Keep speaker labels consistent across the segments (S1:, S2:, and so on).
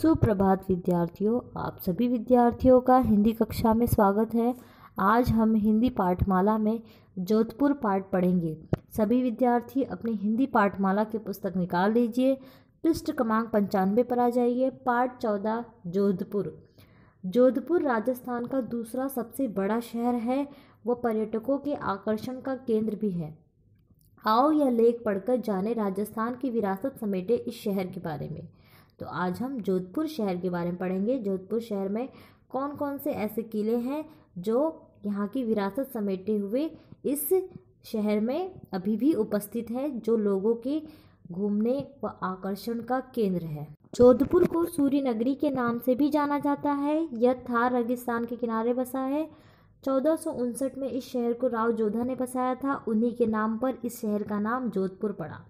S1: सुप्रभात विद्यार्थियों, आप सभी विद्यार्थियों का हिंदी कक्षा में स्वागत है। आज हम हिंदी पाठमाला में जोधपुर पाठ पढ़ेंगे। सभी विद्यार्थी अपनी हिंदी पाठमाला की पुस्तक निकाल लीजिए, पृष्ठ क्रमांक 95 पर आ जाइए। पाठ 14 जोधपुर। जोधपुर राजस्थान का दूसरा सबसे बड़ा शहर है। वह पर्यटकों के आकर्षण का केंद्र भी है। आओ यह लेख पढ़कर जाने राजस्थान की विरासत समेटे इस शहर के बारे में। तो आज हम जोधपुर शहर के बारे में पढ़ेंगे। जोधपुर शहर में कौन कौन से ऐसे किले हैं जो यहाँ की विरासत समेटे हुए इस शहर में अभी भी उपस्थित है, जो लोगों के घूमने व आकर्षण का केंद्र है। जोधपुर को सूर्य नगरी के नाम से भी जाना जाता है। यह थार रेगिस्तान के किनारे बसा है। 1459 में इस शहर को राव जोधा ने बसाया था। उन्हीं के नाम पर इस शहर का नाम जोधपुर पड़ा।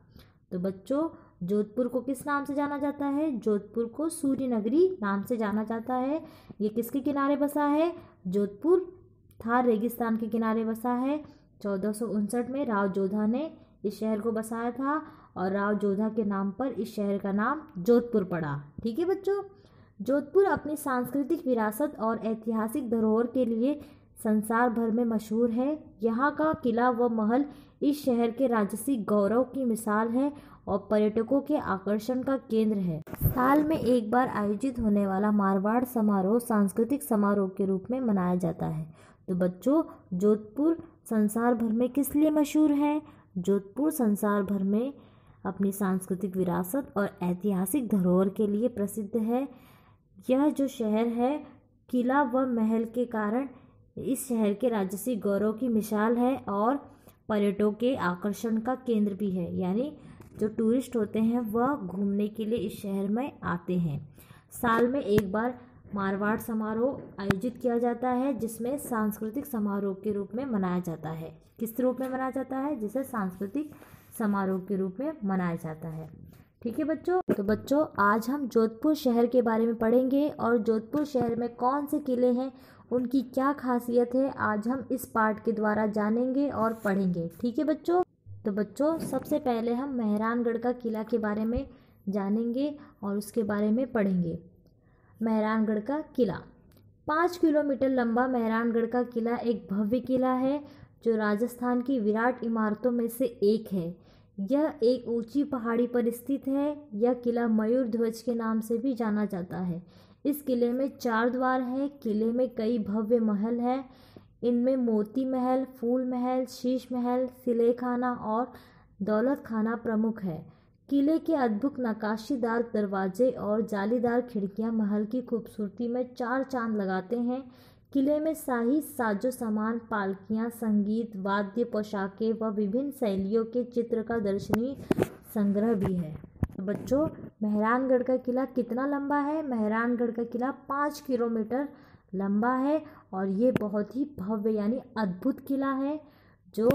S1: तो बच्चों, जोधपुर को किस नाम से जाना जाता है? जोधपुर को सूर्य नगरी नाम से जाना जाता है। ये किसके किनारे बसा है? जोधपुर थार रेगिस्तान के किनारे बसा है। 1459 में राव जोधा ने इस शहर को बसाया था और राव जोधा के नाम पर इस शहर का नाम जोधपुर पड़ा। ठीक है बच्चों। जोधपुर अपनी सांस्कृतिक विरासत और ऐतिहासिक धरोहर के लिए संसार भर में मशहूर है। यहाँ का किला व महल इस शहर के राजसी गौरव की मिसाल है और पर्यटकों के आकर्षण का केंद्र है। साल में एक बार आयोजित होने वाला मारवाड़ समारोह सांस्कृतिक समारोह के रूप में मनाया जाता है। तो बच्चों, जोधपुर संसार भर में किस लिए मशहूर है? जोधपुर संसार भर में अपनी सांस्कृतिक विरासत और ऐतिहासिक धरोहर के लिए प्रसिद्ध है। यह जो शहर है, किला व महल के कारण इस शहर के राजसी गौरव की मिसाल है और पर्यटकों के आकर्षण का केंद्र भी है। यानी जो टूरिस्ट होते हैं वह घूमने के लिए इस शहर में आते हैं। साल में एक बार मारवाड़ समारोह आयोजित किया जाता है, जिसमें सांस्कृतिक समारोह के रूप में मनाया जाता है। किस रूप में मनाया जाता है? जिसे सांस्कृतिक समारोह के रूप में मनाया जाता है। ठीक है बच्चों। तो बच्चों, आज हम जोधपुर शहर के बारे में पढ़ेंगे और जोधपुर शहर में कौन से किले हैं, उनकी क्या खासियत है, आज हम इस पाठ के द्वारा जानेंगे और पढ़ेंगे। ठीक है बच्चों। तो बच्चों, सबसे पहले हम मेहरानगढ़ का किला के बारे में जानेंगे और उसके बारे में पढ़ेंगे। मेहरानगढ़ का किला 5 किलोमीटर लंबा मेहरानगढ़ का किला एक भव्य किला है जो राजस्थान की विराट इमारतों में से एक है। यह एक ऊंची पहाड़ी पर स्थित है। यह किला मयूर ध्वज के नाम से भी जाना जाता है। इस किले में 4 द्वार हैं। किले में कई भव्य महल हैं। इनमें मोती महल, फूल महल, शीश महल, सिलेखाना और दौलत खाना प्रमुख है। किले के अद्भुत नक्काशीदार दरवाजे और जालीदार खिड़कियां महल की खूबसूरती में 4 चांद लगाते हैं। किले में शाही साजो सामान, पालकियां, संगीत, वाद्य, पोशाकें व विभिन्न शैलियों के चित्र का दर्शनीय संग्रह भी है। तो बच्चों, मेहरानगढ़ का किला कितना लंबा है? मेहरानगढ़ का किला 5 किलोमीटर लंबा है और ये बहुत ही भव्य यानी अद्भुत किला है, जो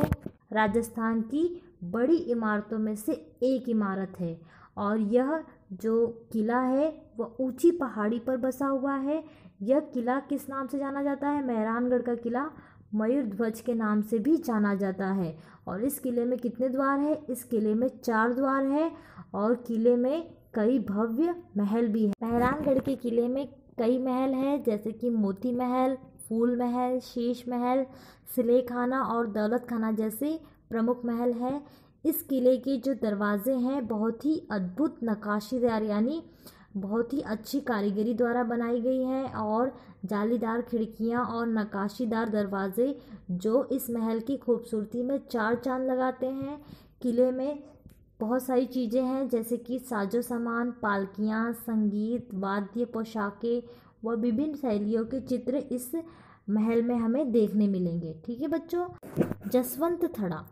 S1: राजस्थान की बड़ी इमारतों में से एक इमारत है। और यह जो किला है वह ऊंची पहाड़ी पर बसा हुआ है। यह किला किस नाम से जाना जाता है? मेहरानगढ़ का किला मयूर ध्वज के नाम से भी जाना जाता है। और इस किले में कितने द्वार है? इस किले में 4 द्वार है और किले में कई भव्य महल भी है। मेहरानगढ़ के किले में कई महल हैं, जैसे कि मोती महल, फूल महल, शीश महल, सिलेखाना और दौलत खाना जैसे प्रमुख महल हैं। इस किले के जो दरवाजे हैं बहुत ही अद्भुत नक्काशीदार यानी बहुत ही अच्छी कारीगरी द्वारा बनाई गई है और जालीदार खिड़कियां और नक्काशीदार दरवाजे जो इस महल की खूबसूरती में 4 चांद लगाते हैं। किले में बहुत सारी चीज़ें हैं, जैसे कि साजो सामान, पालकियां, संगीत, वाद्य, पोशाकें व विभिन्न शैलियों के चित्र इस महल में हमें देखने मिलेंगे। ठीक है बच्चों। जसवंत थड़ा।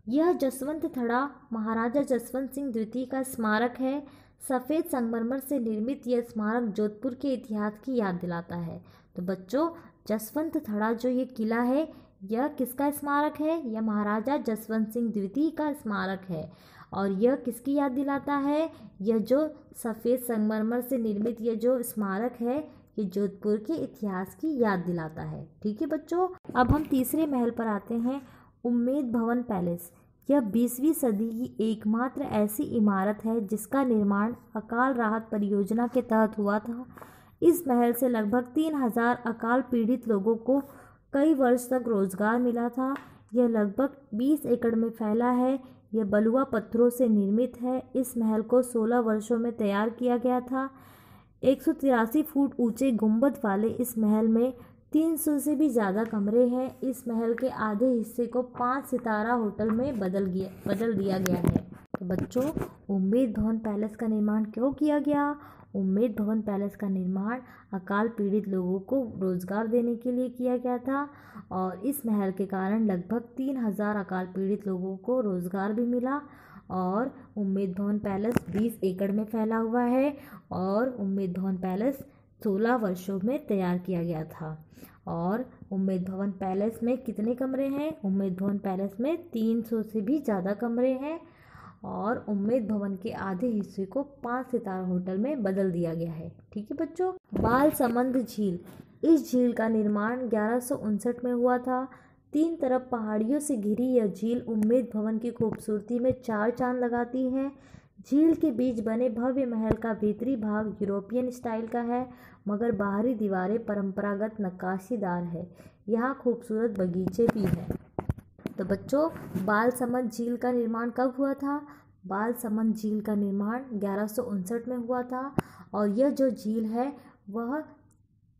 S1: यह जसवंत थड़ा महाराजा जसवंत सिंह द्वितीय का स्मारक है। सफ़ेद संगमरमर से निर्मित यह स्मारक जोधपुर के इतिहास की याद दिलाता है। तो बच्चों, जसवंत थड़ा जो ये किला है, यह किसका स्मारक है? यह महाराजा जसवंत सिंह द्वितीय का स्मारक है। और यह किसकी याद दिलाता है? यह जो सफ़ेद संगमरमर से निर्मित यह जो स्मारक है, ये जोधपुर के इतिहास की याद दिलाता है। ठीक है बच्चों। अब हम तीसरे महल पर आते हैं, उम्मेद भवन पैलेस। यह 20वीं सदी की एकमात्र ऐसी इमारत है जिसका निर्माण अकाल राहत परियोजना के तहत हुआ था। इस महल से लगभग 3000 अकाल पीड़ित लोगों को कई वर्ष तक रोजगार मिला था। यह लगभग 20 एकड़ में फैला है। यह बलुआ पत्थरों से निर्मित है। इस महल को 16 वर्षों में तैयार किया गया था। 183 फुट ऊंचे गुंबद वाले इस महल में 300 से भी ज़्यादा कमरे हैं। इस महल के आधे हिस्से को 5 सितारा होटल में बदल दिया गया है। तो बच्चों, उम्मेद भवन पैलेस का निर्माण क्यों किया गया? उम्मेद भवन पैलेस का निर्माण अकाल पीड़ित लोगों को रोजगार देने के लिए किया गया था और इस महल के कारण लगभग 3000 अकाल पीड़ित लोगों को रोजगार भी मिला। और उम्मेद भवन पैलेस 20 एकड़ में फैला हुआ है और उम्मेद भवन पैलेस 16 वर्षों में तैयार किया गया था। और उम्मेद भवन पैलेस में कितने कमरे हैं? उम्मेद भवन पैलेस में 300 से भी ज़्यादा कमरे हैं और उम्मेद भवन के आधे हिस्से को 5 सितारा होटल में बदल दिया गया है। ठीक है बच्चों। बालसमंद झील, इस झील का निर्माण 1159 में हुआ था। 3 तरफ पहाड़ियों से घिरी यह झील उम्मेद भवन की खूबसूरती में 4 चांद लगाती है। झील के बीच बने भव्य महल का भीतरी भाग यूरोपियन स्टाइल का है, मगर बाहरी दीवारें परंपरागत नक्काशीदार है। यहाँ खूबसूरत बगीचे भी हैं। तो बच्चों, बालसमंद झील का निर्माण कब हुआ था? बालसमंद झील का निर्माण 1159 में हुआ था और यह जो झील है वह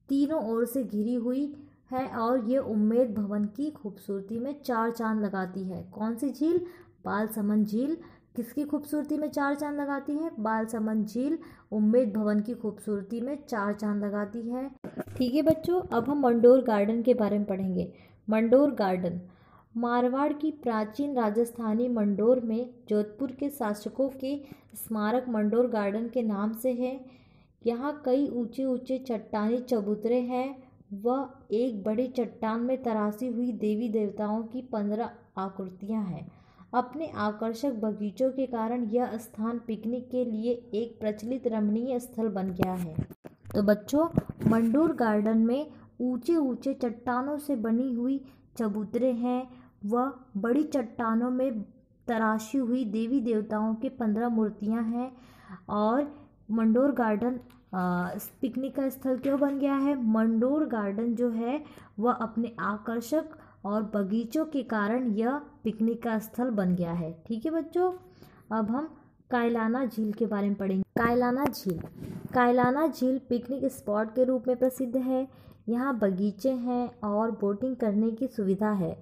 S1: तीनों ओर से घिरी हुई है और ये उम्मेद भवन की खूबसूरती में 4 चांद लगाती है। कौन सी झील? बालसमंद झील किसकी खूबसूरती में 4 चांद लगाती है? बालसमंद झील उम्मेद भवन की खूबसूरती में 4 चांद लगाती है। ठीक है बच्चों, अब हम मंडोर गार्डन के बारे में पढ़ेंगे। मंडोर गार्डन मारवाड़ की प्राचीन राजस्थानी मंडोर में जोधपुर के शासकों के स्मारक मंडोर गार्डन के नाम से है। यहाँ कई ऊंचे ऊंचे चट्टानी चबूतरे हैं। वह एक बड़ी चट्टान में तराशी हुई देवी देवताओं की 15 आकृतियाँ हैं। अपने आकर्षक बगीचों के कारण यह स्थान पिकनिक के लिए एक प्रचलित रमणीय स्थल बन गया है। तो बच्चों, मंडोर गार्डन में ऊंचे ऊंचे चट्टानों से बनी हुई चबूतरे हैं। वह बड़ी चट्टानों में तराशी हुई देवी देवताओं के 15 मूर्तियां हैं। और मंडोर गार्डन पिकनिक का स्थल क्यों बन गया है? मंडोर गार्डन जो है वह अपने आकर्षक और बगीचों के कारण यह पिकनिक का स्थल बन गया है। ठीक है बच्चों, अब हम कायलाना झील के बारे में पढ़ेंगे। कायलाना झील पिकनिक स्पॉट के रूप में प्रसिद्ध है। यहाँ बगीचे हैं और बोटिंग करने की सुविधा है।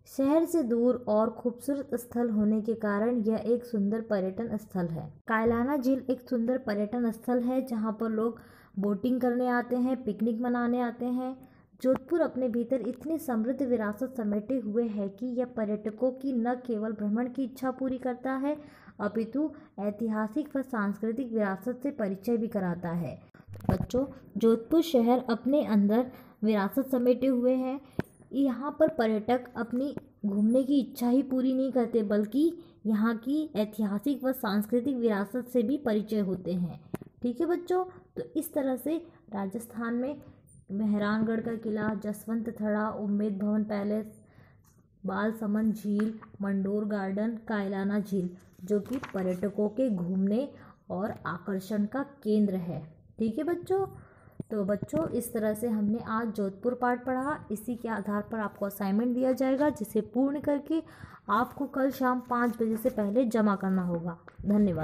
S1: शहर से दूर और खूबसूरत स्थल होने के कारण यह एक सुंदर पर्यटन स्थल है। कायलाना झील एक सुंदर पर्यटन स्थल है जहाँ पर लोग बोटिंग करने आते हैं, पिकनिक मनाने आते हैं। जोधपुर अपने भीतर इतनी समृद्ध विरासत समेटे हुए है कि यह पर्यटकों की न केवल भ्रमण की इच्छा पूरी करता है अपितु ऐतिहासिक व सांस्कृतिक विरासत से परिचय भी कराता है। बच्चों, जोधपुर शहर अपने अंदर विरासत समेटे हुए है। यहाँ पर पर्यटक अपनी घूमने की इच्छा ही पूरी नहीं करते बल्कि यहाँ की ऐतिहासिक व सांस्कृतिक विरासत से भी परिचय होते हैं। ठीक है बच्चों, तो इस तरह से राजस्थान में मेहरानगढ़ का किला, जसवंत थड़ा, उम्मेद भवन पैलेस, बालसमंद झील, मंडोर गार्डन, कायलाना झील जो कि पर्यटकों के घूमने और आकर्षण का केंद्र है। ठीक है बच्चों, तो बच्चों इस तरह से हमने आज जोधपुर पाठ पढ़ा। इसी के आधार पर आपको असाइनमेंट दिया जाएगा जिसे पूर्ण करके आपको कल शाम 5 बजे से पहले जमा करना होगा। धन्यवाद।